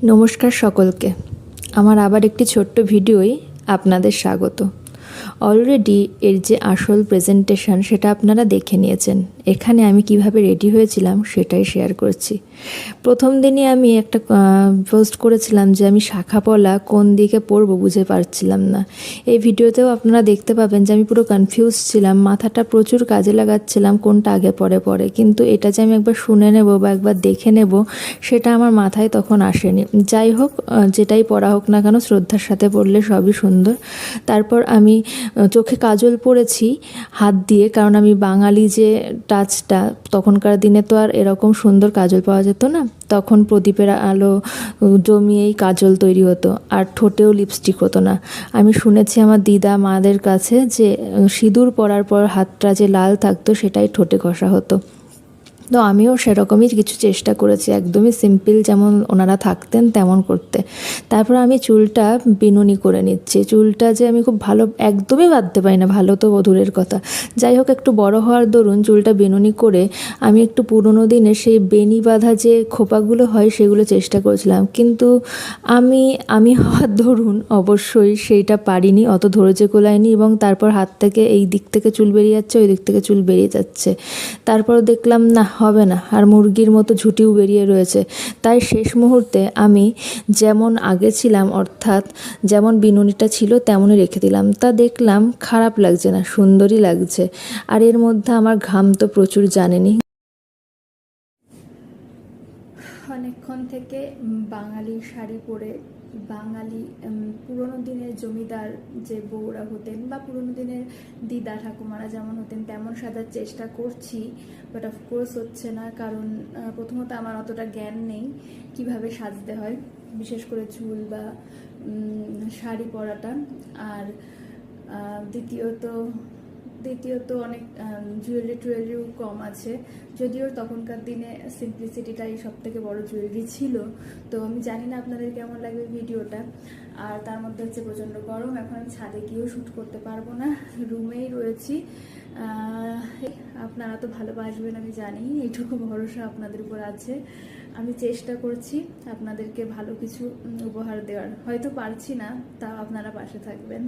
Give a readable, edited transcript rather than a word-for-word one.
নমস্কার সকলকে। আমার আবার একটি ছোট্ট ভিডিওয় আপনাদের স্বাগত। অলরেডি এর যে আসল প্রেজেন্টেশন সেটা আপনারা দেখে নিয়েছেন। এখানে আমি কিভাবে রেডি হয়েছিলাম সেটাই শেয়ার করছি। প্রথম দিনই আমি একটা পোস্ট করেছিলাম যে আমি শাখা পলা কোন দিকে পরবো বুঝে পারছিলাম না। এই ভিডিওতেও আপনারা দেখতে পাবেন যে আমি পুরো কনফিউজ ছিলাম, মাথাটা প্রচুর কাজে লাগাচ্ছিলাম কোনটা আগে পরে, কিন্তু এটা যে আমি একবার শুনে নেব বা একবার দেখে নেব সেটা আমার মাথায় তখন আসেনি। যাই হোক, যেটাই পরা হোক না কেন শ্রদ্ধার সাথে পরলে সবই সুন্দর। তারপর আমি চোখে কাজল পরেছি হাত দিয়ে, কারণ আমি বাঙালি যে টাচটা, তখনকার দিনে তো আর এরকম সুন্দর কাজল পাওয়া যেত না, তখন প্রদীপের আলো জমিয়েই কাজল তৈরি হতো, আর ঠোঁটেও লিপস্টিক হতো না। আমি শুনেছি আমার দিদা মাদের কাছে যে সিঁদুর পরার পর হাতটা যে লাল থাকতো সেটাই ঠোঁটে ঘষা হতো। তো আমিও সেরকমই কিছু চেষ্টা করেছি, একদমই সিম্পল যেমন ওনারা থাকতেন তেমন করতে। তারপর আমি চুলটা বিনুনি করে নিচ্ছি। চুলটা যে আমি খুব ভালো একদমই বাঁধতে পারি না, ভালো তো দূরের কথা। যাই হোক, একটু বড় হওয়ার দরুন চুলটা বিনুনি করে আমি একটু পুরোনো দিনের সেই বেনি বাঁধা যে খোপাগুলো হয় সেগুলো চেষ্টা করেছিলাম, কিন্তু আমি হওয়ার দরুন অবশ্যই সেইটা পারিনি, অত ধৈর্য কুলায়নি, এবং তারপর হাত থেকে এই দিক থেকে চুল বেরিয়ে যাচ্ছে, ওই দিক থেকে চুল বেরিয়ে যাচ্ছে। তারপর দেখলাম না, হবে না, আর মুরগির মতো ঝুঁটিও বেরিয়ে রয়েছে। তাই শেষ মুহূর্তে আমি যেমন আগে ছিলাম, অর্থাৎ যেমন বিনুনিটা ছিল তেমনই রেখে দিলাম। তা দেখলাম খারাপ লাগছে না, সুন্দরই লাগছে। আর এর মধ্যে আমার ঘাম তো প্রচুর, জানেনি। অনেকক্ষণ থেকে বাঙালি শাড়ি পরে, বাঙালি পুরনো দিনের জমিদার যে বউরা হতেন বা পুরনো দিনের দিদা ঠাকুমারা যেমন হতেন তেমন সাজার চেষ্টা করছি, বাট অফকোর্স হচ্ছে না। কারণ প্রথমত আমার অতটা জ্ঞান নেই কিভাবে সাজতে হয়, বিশেষ করে চুল বা শাড়ি পরাটা। আর দ্বিতীয়ত অনেক জুয়েলারিও কম আছে, যদিও তখনকার দিনে সিম্পলিসিটিটাই সব থেকে বড় জুয়েলারি ছিল। তো আমি জানি না আপনাদের কেমন লাগবে ভিডিওটা। আর তার মধ্যে হচ্ছে প্রচণ্ড গরম, এখন আমি ছাদে গিয়েও শ্যুট করতে পারবো না, রুমেই রয়েছি। আপনারা তো ভালোবাসবেন আমি জানি, এইটুকু ভরসা আপনাদের উপর আছে। আমি চেষ্টা করছি আপনাদেরকে ভালো কিছু উপহার দেওয়ার, হয়তো পারছি না, তাও আপনারা পাশে থাকবেন।